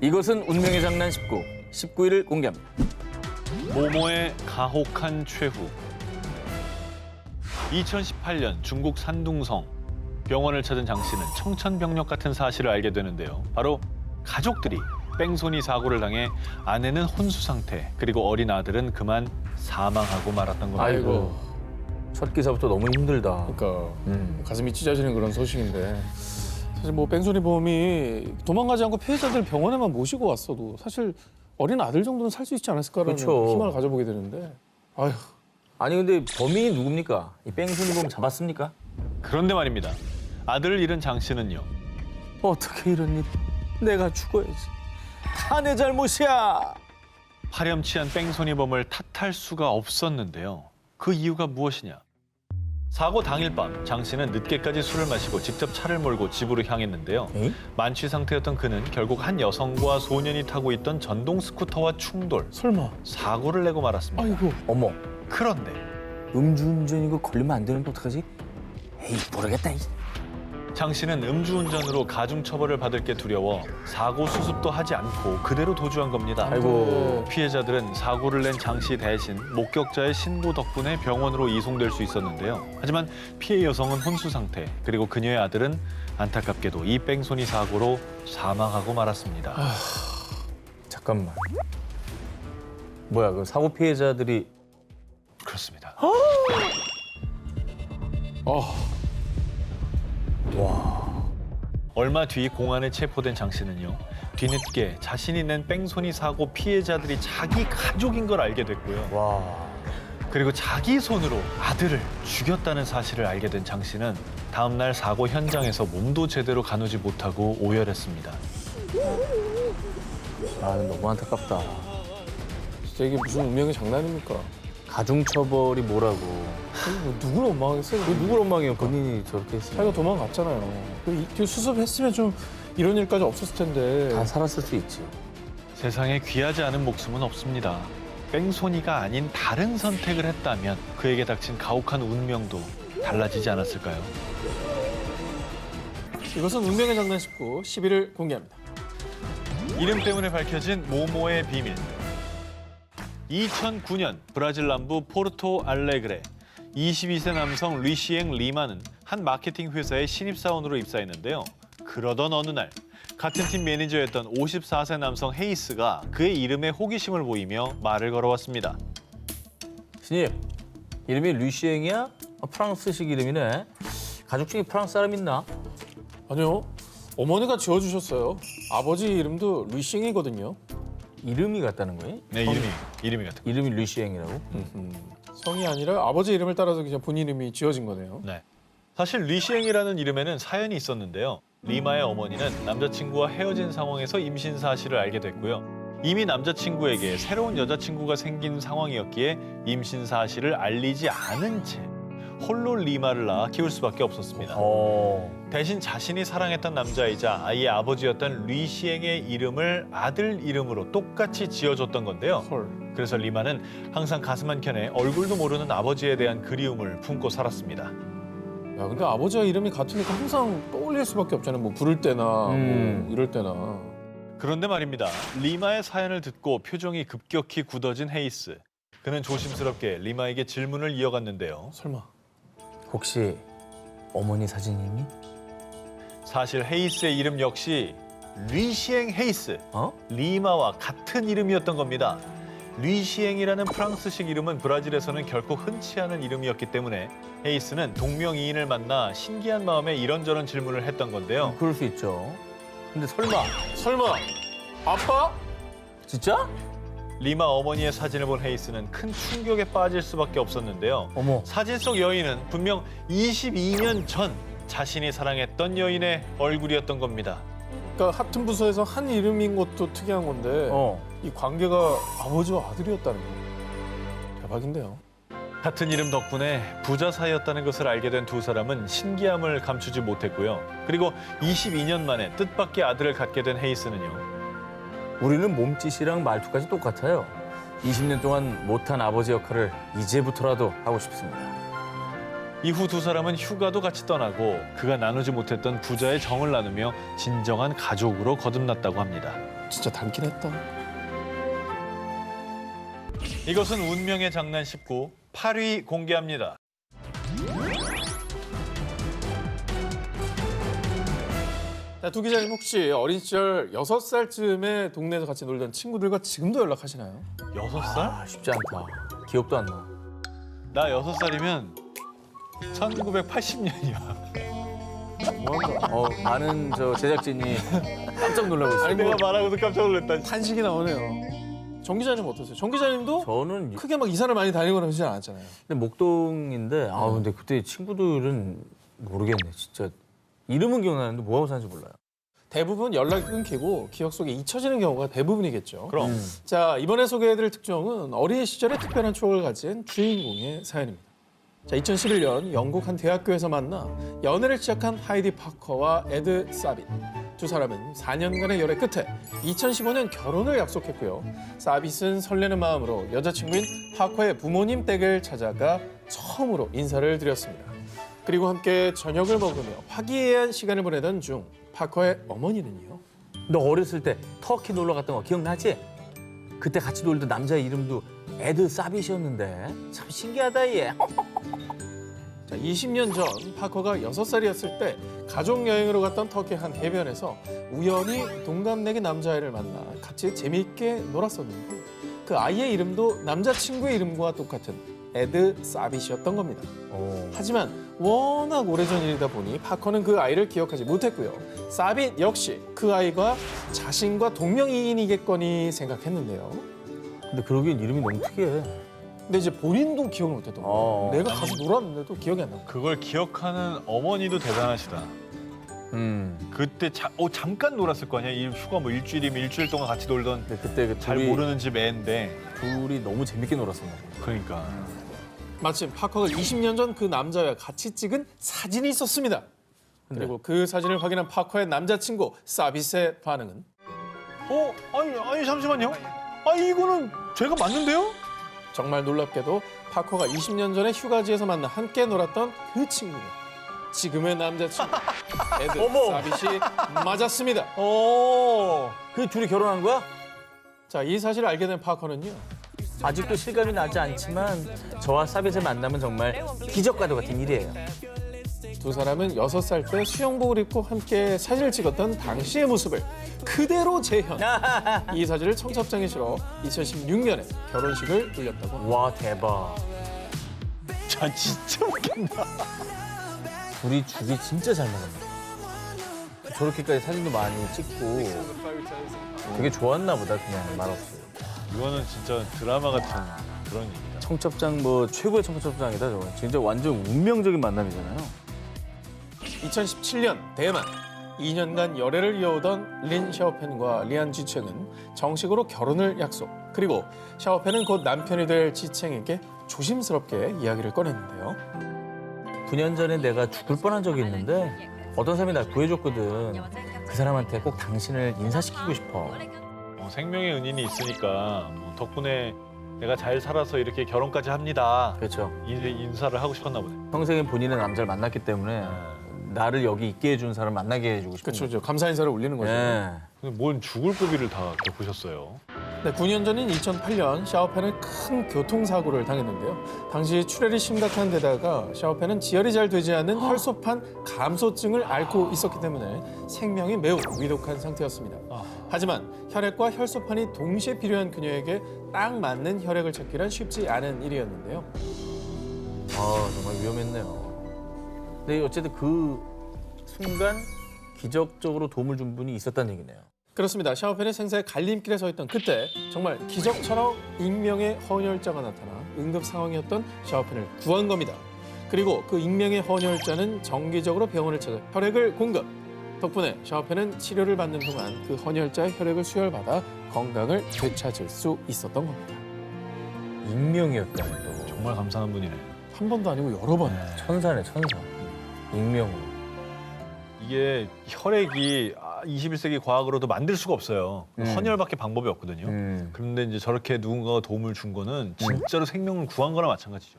이것은 운명의 장난 19일 공개합니다. 모모의 가혹한 최후. 2018년 중국 산둥성 병원을 찾은 장 씨는 청천벽력 같은 사실을 알게 되는데요. 바로 가족들이 뺑소니 사고를 당해 아내는 혼수 상태, 그리고 어린 아들은 그만 사망하고 말았던 겁니다. 아이고, 첫 기사부터 너무 힘들다. 그러니까 가슴이 찢어지는 그런 소식인데 사실 뭐 뺑소니 보험이 도망가지 않고 피해자들 병원에만 모시고 왔어도 사실 어린 아들 정도는 살 수 있지 않았을까라는 그렇죠. 희망을 가져보게 되는데 아휴. 아니 근데 범인이 누굽니까? 이 뺑소니 범 잡았습니까? 그런데 말입니다. 아들을 잃은 장 씨는요. 어떻게 이런 일? 내가 죽어야지. 다 내 잘못이야. 파렴치한 뺑소니범을 탓할 수가 없었는데요. 그 이유가 무엇이냐? 사고 당일 밤 장 씨는 늦게까지 술을 마시고 직접 차를 몰고 집으로 향했는데요. 에이? 만취 상태였던 그는 결국 한 여성과 소년이 타고 있던 전동 스쿠터와 충돌, 설마. 사고를 내고 말았습니다. 아이고. 어머, 그런데 음주운전 이거 걸리면 안 되는데 어떡하지? 에이, 모르겠다. 장 씨는 음주운전으로 가중처벌을 받을 게 두려워 사고 수습도 하지 않고 그대로 도주한 겁니다. 아이고. 피해자들은 사고를 낸 장 씨 대신 목격자의 신고 덕분에 병원으로 이송될 수 있었는데요. 하지만 피해 여성은 혼수 상태, 그리고 그녀의 아들은 안타깝게도 이 뺑소니 사고로 사망하고 말았습니다. 잠깐만. 뭐야, 그 사고 피해자들이 그렇습니다. 얼마 뒤 공안에 체포된 장 씨는요. 뒤늦게 자신이 낸 뺑소니 사고 피해자들이 자기 가족인 걸 알게 됐고요. 와. 그리고 자기 손으로 아들을 죽였다는 사실을 알게 된 장 씨는 다음 날 사고 현장에서 몸도 제대로 가누지 못하고 오열했습니다. 아, 너무 안타깝다. 진짜 이게 무슨 운명의 장난입니까? 가중처벌이 뭐라고. 뭐 누구를 원망하겠어요? 그 누굴 원망해요? 본인이 저렇게 했으면. 자기가 도망갔잖아요. 그 수습했으면 좀 이런 일까지 없었을 텐데. 다 살았을 수 있지. 세상에 귀하지 않은 목숨은 없습니다. 뺑소니가 아닌 다른 선택을 했다면 그에게 닥친 가혹한 운명도 달라지지 않았을까요? 이것은 운명의 장난 11일 공개합니다. 이름 때문에 밝혀진 모모의 비밀. 2009년 브라질 남부 포르토 알레그레 22세 남성 리시엥 리마는 한 마케팅 회사의 신입사원으로 입사했는데요. 그러던 어느 날 같은 팀 매니저였던 54세 남성 헤이스가 그의 이름에 호기심을 보이며 말을 걸어왔습니다. 신입, 이름이 류시엥이야? 프랑스식 이름이네. 가족 중에 프랑스 사람 있나? 아니요. 어머니가 지어주셨어요. 아버지 이름도 루이싱이거든요. 이름이 같다는 거예요? 네, 이름이 같은 거. 이름이 류시엥이라고? 성이 아니라 아버지 이름을 따라서 그냥 본인 이름이 지어진 거네요. 네. 사실 리시엥이라는 이름에는 사연이 있었는데요. 리마의 어머니는 남자친구와 헤어진 상황에서 임신 사실을 알게 됐고요. 이미 남자친구에게 새로운 여자친구가 생긴 상황이었기에 임신 사실을 알리지 않은 채 홀로 리마를 낳아 키울 수밖에 없었습니다. 대신 자신이 사랑했던 남자이자 아이의 아버지였던 리시엥의 이름을 아들 이름으로 똑같이 지어줬던 건데요. 헐. 그래서 리마는 항상 가슴 한켠에 얼굴도 모르는 아버지에 대한 그리움을 품고 살았습니다. 야, 근데 아버지와 이름이 같으니까 항상 떠올릴 수밖에 없잖아요. 뭐 부를 때나 뭐 이럴 때나. 그런데 말입니다. 리마의 사연을 듣고 표정이 급격히 굳어진 헤이스. 그는 조심스럽게 리마에게 질문을 이어갔는데요. 설마. 혹시 어머니 사진이니? 사실 헤이스의 이름 역시 리시엥 헤이스, 어? 리마와 같은 이름이었던 겁니다. 리시엥이라는 프랑스식 이름은 브라질에서는 결코 흔치 않은 이름이었기 때문에 헤이스는 동명이인을 만나 신기한 마음에 이런저런 질문을 했던 건데요. 그럴 수 있죠. 근데 설마 아빠? 진짜? 리마 어머니의 사진을 본 헤이스는 큰 충격에 빠질 수밖에 없었는데요. 어머. 사진 속 여인은 분명 22년 전 자신이 사랑했던 여인의 얼굴이었던 겁니다. 그러니까 같은 부서에서 한 이름인 것도 특이한 건데 이 관계가 아버지와 아들이었다는 거. 대박인데요. 같은 이름 덕분에 부자 사이였다는 것을 알게 된 두 사람은 신기함을 감추지 못했고요. 그리고 22년 만에 뜻밖의 아들을 갖게 된 헤이스는요. 우리는 몸짓이랑 말투까지 똑같아요. 20년 동안 못한 아버지 역할을 이제부터라도 하고 싶습니다. 이후 두 사람은 휴가도 같이 떠나고 그가 나누지 못했던 부자의 정을 나누며 진정한 가족으로 거듭났다고 합니다. 진짜 닮긴 했다. 이것은 운명의 장난 19, 8위 공개합니다. 자, 두 기자님 혹시 어린 시절 6살쯤에 동네에서 같이 놀던 친구들과 지금도 연락하시나요? 6살? 아, 쉽지 않다. 기억도 안 나. 나 6살이면 1980년이야. 많은 저 제작진이 깜짝 놀라고 있어요. 내가 말하고도 깜짝 놀랐다. 탄식이 나오네요. 정 기자님 어떠세요? 정 기자님도 저는 크게 막 이사를 많이 다니거나 그러지 않았잖아요. 근데 목동인데 근데 그때 친구들은 모르겠네. 진짜 이름은 기억나는데 뭐 하고 사는지 몰라요. 대부분 연락이 끊기고 기억 속에 잊혀지는 경우가 대부분이겠죠. 그럼. 자, 이번에 소개해드릴 특종은 어린 시절의 특별한 추억을 가진 주인공의 사연입니다. 자, 2011년 영국 한 대학교에서 만나 연애를 시작한 하이디 파커와 에드 사빗. 두 사람은 4년간의 열애 끝에 2015년 결혼을 약속했고요. 사빗은 설레는 마음으로 여자친구인 파커의 부모님 댁을 찾아가 처음으로 인사를 드렸습니다. 그리고 함께 저녁을 먹으며 화기애애한 시간을 보내던 중 파커의 어머니는요. 너 어렸을 때 터키 놀러 갔던 거 기억나지? 그때 같이 놀던 남자 이름도 에드 사빗이었는데 참 신기하다 얘. 자, 20년 전 파커가 6살이었을 때 가족 여행으로 갔던 터키 한 해변에서 우연히 동갑내기 남자아이를 만나 같이 재미있게 놀았었는데 그 아이의 이름도 남자친구의 이름과 똑같은 에드 사빗이었던 겁니다. 하지만 워낙 오래전 일이다 보니 파커는 그 아이를 기억하지 못했고요. 사빗 역시 그 아이가 자신과 동명이인이겠거니 생각했는데요. 근데 그러기엔 이름이 너무 특이해. 근데 이제 본인도 기억을 못했던 거예요. 내가 가서 놀았는데도 기억이 안 나고. 그걸 기억하는 어머니도 대단하시다. 그때 잠깐 놀았을 거 아니야? 이 휴가 뭐 일주일이면 일주일 동안 같이 놀던 근데 그때 그 잘 모르는 집 애인데. 둘이 너무 재밌게 놀았었나 봐. 그러니까. 마침 파커가 20년 전 그 남자와 같이 찍은 사진이 있었습니다. 그리고 그 사진을 확인한 파커의 남자친구 사빗의 반응은 아니 잠시만요. 이거는 제가 맞는데요? 정말 놀랍게도 파커가 20년 전에 휴가지에서 만나 함께 놀았던 그 친구가 지금의 남자친구 에드 사빗이 맞았습니다. 그 둘이 결혼한 거야? 자, 이 사실을 알게 된 파커는요. 아직도 실감이 나지 않지만 저와 사빗의 만남은 정말 기적과도 같은 일이에요. 두 사람은 6살 때 수영복을 입고 함께 사진을 찍었던 당시의 모습을 그대로 재현. 이 사진을 청첩장에 실어 2016년에 결혼식을 올렸다고. 와 대박. 자 진짜 웃긴다. 둘이 죽이 진짜 잘 먹었네. 저렇게까지 사진도 많이 찍고 되게 좋았나 보다 그냥 말없이. 이거는 진짜 드라마 같은 그런 얘기다. 청첩장 뭐 최고의 청첩장이다 저거. 진짜 완전 운명적인 만남이잖아요. 2017년 대만 2년간 열애를 이어오던 린 샤오펜과 리안 지챙은 정식으로 결혼을 약속. 그리고 샤오펜은 곧 남편이 될 지챙에게 조심스럽게 이야기를 꺼냈는데요. 9년 전에 내가 죽을 뻔한 적이 있는데 어떤 사람이 날 구해줬거든. 그 사람한테 꼭 당신을 인사시키고 싶어. 생명의 은인이 있으니까 뭐 덕분에 내가 잘 살아서 이렇게 결혼까지 합니다. 그렇죠. 인사를 하고 싶었나 보네. 평생에 본인의 남자를 만났기 때문에 나를 여기 있게 해준 사람 만나게 해주고 싶은 거죠. 그렇죠. 감사 인사를 올리는 거죠. 네. 근데 뭔 죽을 고비를 다 겪으셨어요. 네, 9년 전인 2008년 샤오펜은 큰 교통사고를 당했는데요. 당시 출혈이 심각한 데다가 샤오펜은 지혈이 잘 되지 않는 혈소판 감소증을 앓고 있었기 때문에 생명이 매우 위독한 상태였습니다. 하지만 혈액과 혈소판이 동시에 필요한 그녀에게 딱 맞는 혈액을 찾기란 쉽지 않은 일이었는데요. 정말 위험했네요. 근데 어쨌든 그 순간 기적적으로 도움을 준 분이 있었다는 얘기네요. 그렇습니다. 샤오펜의 생사의 갈림길에 서 있던 그때 정말 기적처럼 익명의 헌혈자가 나타나 응급 상황이었던 샤오펜을 구한 겁니다. 그리고 그 익명의 헌혈자는 정기적으로 병원을 찾아 혈액을 공급. 덕분에 샤오펜은 치료를 받는 동안 그 헌혈자의 혈액을 수혈받아 건강을 되찾을 수 있었던 겁니다. 익명이었다니 또. 정말 감사한 분이네. 한 번도 아니고 여러 번. 천사네 천사. 익명으로. 이게 혈액이 21세기 과학으로도 만들 수가 없어요. 헌혈밖에 방법이 없거든요. 그런데 이제 저렇게 누군가가 도움을 준 거는 진짜로 생명을 구한 거나 마찬가지죠.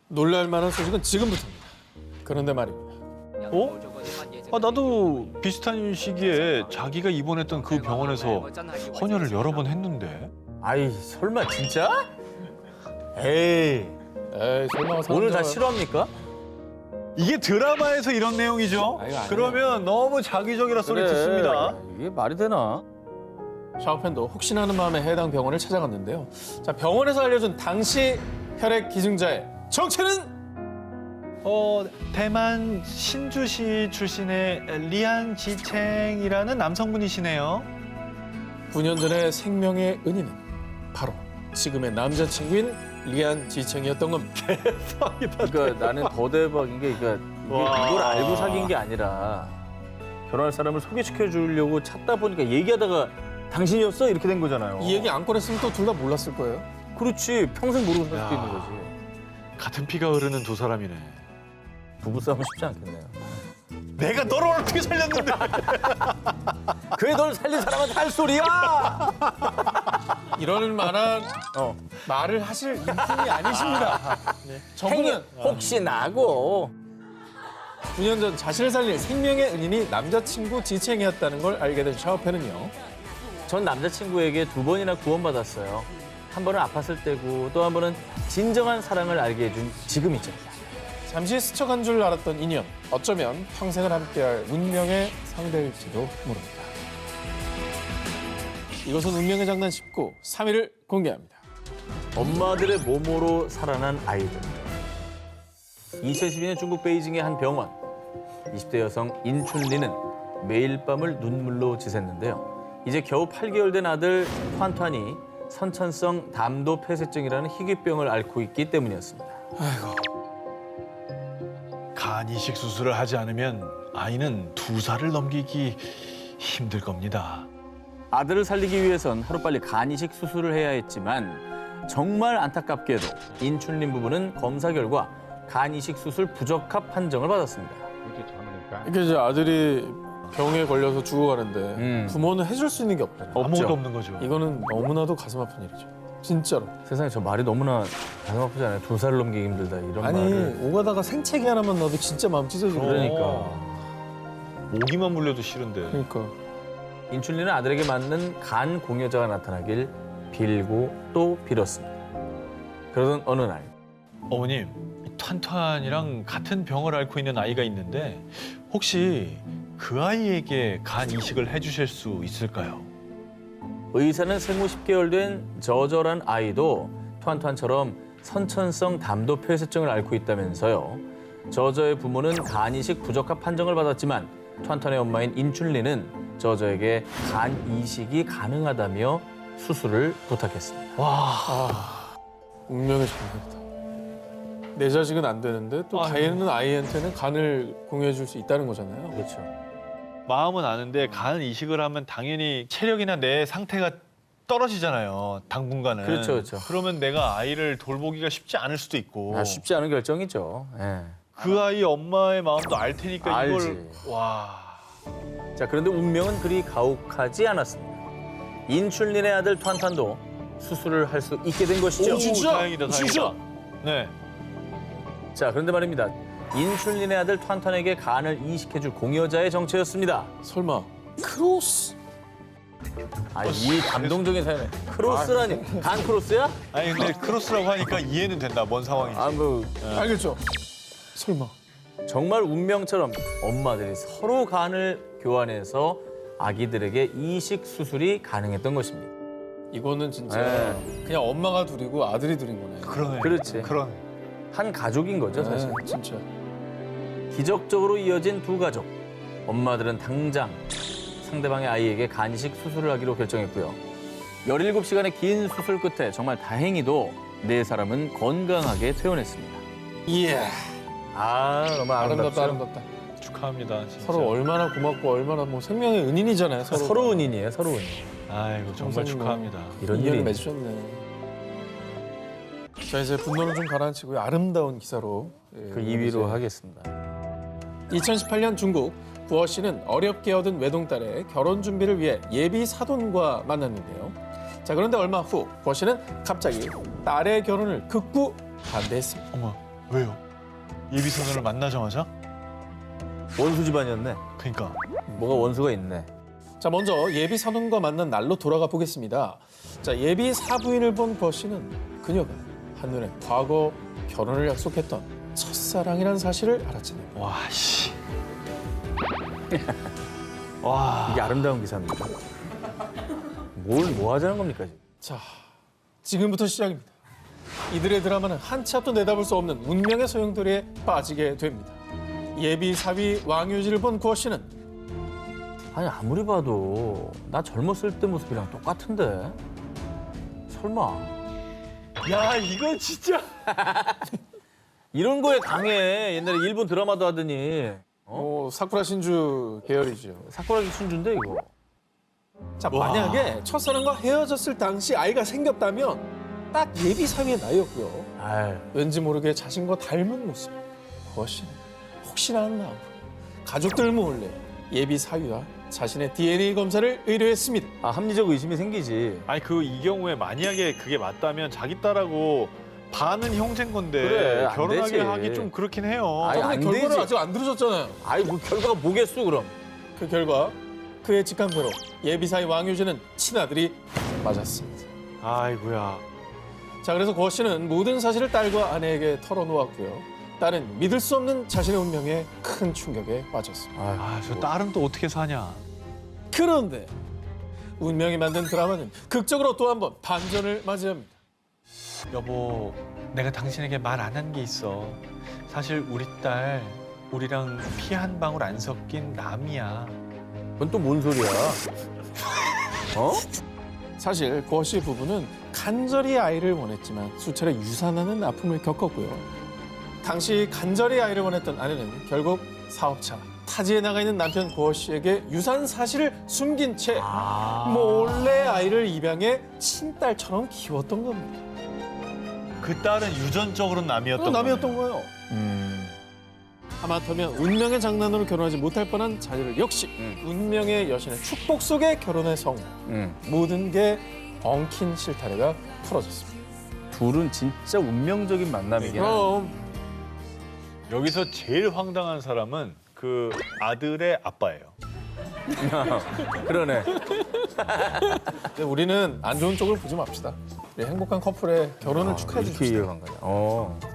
놀랄 만한 소식은 지금부터입니다. 그런데 말입니다. 어? 아, 나도 비슷한 시기에 자기가 입원했던 그 병원에서 헌혈을 여러 번 했는데. 아이 설마 진짜? 에이 에이, 설마 오늘 다 싫어합니까? 이게 드라마에서 이런 내용이죠? 아, 이거 아니에요. 그러면 너무 자기적이라 소리 그래, 듣습니다. 이게 말이 되나? 샤오펜도 혹시나 하는 마음에 해당 병원을 찾아갔는데요. 자, 병원에서 알려준 당시 혈액 기증자의 정체는 대만 신주시 출신의 리안 지챙이라는 남성분이시네요. 9년 전의 생명의 은인은 바로 지금의 남자친구인 리안 지챙이였던 겁니다. 그러니까 나는 더 대박인 게 그러니까 와. 이걸 알고 사귄 게 아니라 결혼할 사람을 소개시켜 주려고 찾다 보니까 얘기하다가 당신이었어 이렇게 된 거잖아요. 이 얘기 안 꺼냈으면 또 둘 다 몰랐을 거예요. 그렇지 평생 모르고 살 수도 야. 있는 거지. 같은 피가 흐르는 두 사람이네. 부부싸움은 쉽지 않겠네요. 내가 너를 어떻게 살렸는데? 그래 널 살린 사람한테 할 소리야! 이러는 만한 어. 말을 하실 인품이 아니십니다. 네. 저분은 혹시 나고 9년 전 자신을 살릴 생명의 은인이 남자친구 지챙이였다는 걸 알게 된 샤오펜은요. 전 남자친구에게 2번이나 구원받았어요. 한 번은 아팠을 때고 또 한 번은 진정한 사랑을 알게 해준 지금이죠. 잠시 스쳐간 줄 알았던 인연. 어쩌면 평생을 함께할 운명의 상대일지도 모릅니다. 이것은 운명의 장난 19, 3위를 공개합니다. 엄마들의 모모로 살아난 아이들. 2012년 중국 베이징의 한 병원. 20대 여성 인춘리는 매일 밤을 눈물로 지샜는데요. 이제 겨우 8개월 된 아들 투안투안이 선천성 담도 폐쇄증이라는 희귀병을 앓고 있기 때문이었습니다. 간 이식 수술을 하지 않으면 아이는 2살을 넘기기 힘들 겁니다. 아들을 살리기 위해선 하루빨리 간 이식 수술을 해야 했지만 정말 안타깝게도 인춘린 부부는 검사 결과 간 이식 수술 부적합 판정을 받았습니다. 이게 이제 아들이 병에 걸려서 죽어가는데 부모는 해줄 수 있는 게 없잖아요. 아무것도 없는 거죠. 이거는 너무나도 가슴 아픈 일이죠. 진짜로. 세상에 저 말이 너무나 가슴 아프지 않아요? 2살 넘기기 힘들다 이런 아니 말을. 오가다가 생채기 하나만 넣어도 진짜 마음 찢어지고. 그러니까. 모기만 물려도 싫은데. 그러니까. 인춘리는 아들에게 맞는 간 공여자가 나타나길 빌고 또 빌었습니다. 그러던 어느 날 어머님, 탄탄이랑 같은 병을 앓고 있는 아이가 있는데 혹시 그 아이에게 간 이식을 해주실 수 있을까요? 의사는 생후 10개월 된 저저란 아이도 투안투안처럼 선천성 담도 폐쇄증을 앓고 있다면서요. 저저의 부모는 간 이식 부적합 판정을 받았지만 투안투안의 엄마인 인춘리는 저저에게 간 이식이 가능하다며 수술을 부탁했습니다. 운명의 장난이다. 내 자식은 안 되는데 또 다혜는 아이한테는 간을 공유해 줄 수 있다는 거잖아요. 그렇죠. 마음은 아는데 간 이식을 하면 당연히 체력이나 내 상태가 떨어지잖아요. 당분간은. 그렇죠, 그렇죠. 그러면 내가 아이를 돌보기가 쉽지 않을 수도 있고. 쉽지 않은 결정이죠. 예. 그 아이 엄마의 마음도 알 테니까 알지. 이걸 와. 자, 그런데 운명은 그리 가혹하지 않았습니다. 인춘린의 아들 투안투안도 수술을 할 수 있게 된 것이죠. 오, 진짜? 다행이다, 다행이다. 진짜? 네. 자, 그런데 말입니다. 인출린의 아들 투안투안에게 간을 이식해줄 공여자의 정체였습니다. 설마 크로스? 이 감동적인 사연에 크로스라니. 간 크로스야? 아니 근데 크로스라고 하니까 이해는 된다. 뭔 상황인지. 뭐 알겠죠? 설마. 정말 운명처럼 엄마들이 서로 간을 교환해서 아기들에게 이식 수술이 가능했던 것입니다. 이거는 진짜 네. 그냥 엄마가 둘이고 아들이 둘인 거네. 그러네. 그렇지. 그러네. 한 가족인 거죠, 사실. 네, 진짜. 기적적으로 이어진 두 가족. 엄마들은 당장 상대방의 아이에게 간 이식 수술을 하기로 결정했고요. 17시간의 긴 수술 끝에 정말 다행히도 네 사람은 건강하게 퇴원했습니다. 이야. 너무 아름답다, 아름답죠? 아름답다. 축하합니다. 진짜. 서로 얼마나 고맙고 얼마나 뭐 생명의 은인이잖아요. 서로 은인이에요, 서로 은인. 아이고 정말 정선이고. 축하합니다. 이런 인연을 일이 맺으셨네. 자, 이제 분노는 좀 가라앉히고요. 아름다운 기사로 그 2위로 하겠습니다. 2018년 중국 구어 씨는 어렵게 얻은 외동딸의 결혼 준비를 위해 예비 사돈과 만났는데요. 자, 그런데 얼마 후 구어 씨는 갑자기 딸의 결혼을 극구 반대했습니다. 어머 왜요? 예비 선우를 만나자마자? 원수 집안이었네. 그러니까 뭐가 원수가 있네. 자, 먼저 예비 사돈과 만난 날로 돌아가 보겠습니다. 자, 예비 사부인을 본 거 씨는 그녀가 한눈에 과거 결혼을 약속했던 첫사랑이라는 사실을 알았잖아요. 와 씨. 와. 이게 아름다운 기사입니다. 뭘 뭐 하자는 겁니까 지금? 자, 지금부터 시작입니다. 이들의 드라마는 한치 앞도 내다볼 수 없는 운명의 소용돌이에 빠지게 됩니다. 예비 사위 왕유지를 본 구호 씨는 아니 아무리 봐도 나 젊었을 때 모습이랑 똑같은데. 설마 야 이건 진짜. 이런 거에 강해. 옛날에 일본 드라마도 하더니. 사쿠라 신주 계열이죠. 사쿠라기 순주인데 이거. 자, 만약에 첫사랑과 헤어졌을 당시 아이가 생겼다면 딱 예비 사위의 나이였고요. 아이, 왠지 모르게 자신과 닮은 모습. 구호 씨는 혹시나 하는 마음으로 가족들 몰래 예비 사위와 자신의 DNA 검사를 의뢰했습니다. 아 합리적 의심이 생기지. 아니 이 경우에 만약에 그게 맞다면 자기 딸하고 반은 형제인 건데 그래, 안 결혼하게 되지. 하기 좀 그렇긴 해요. 아니, 근데 안 결과는 되지. 아직 안 들으셨잖아요. 아이 뭐 결과가 뭐겠어 그럼. 그 결과 그의 직감대로 예비 사위 왕유진은 친아들이 맞았습니다. 아이고야. 자, 그래서 구호 씨는 모든 사실을 딸과 아내에게 털어놓았고요. 딸은 믿을 수 없는 자신의 운명에 큰 충격에 빠졌습니다. 저 딸은 또 어떻게 사냐. 그런데 운명이 만든 드라마는 극적으로 또 한 번 반전을 맞이합니다. 여보, 내가 당신에게 말 안 한 게 있어. 사실 우리 딸 우리랑 피 한 방울 안 섞인 남이야. 그건 또 뭔 소리야? 어? 사실 구호 씨 부부는 간절히 아이를 원했지만 수차례 유산하는 아픔을 겪었고요. 당시 간절히 아이를 원했던 아내는 결국 사업차 타지에 나가 있는 남편 구호 씨에게 유산 사실을 숨긴 채 몰래 아이를 입양해 친딸처럼 키웠던 겁니다. 그 딸은 유전적으로 남이었던 남이었던 거예요. 하마터면 운명의 장난으로 결혼하지 못할 뻔한 자녀를 역시 운명의 여신의 축복 속에 결혼의 성공. 모든 게 엉킨 실타래가 풀어졌습니다. 둘은 진짜 운명적인 만남이긴 하네. 그럼 여기서 제일 황당한 사람은 그 아들의 아빠예요. 그러네. 근데 우리는 안 좋은 쪽을 보지 맙시다. 우리 행복한 커플의 결혼을 축하해 이렇게 주십시오. 이해간 거냐.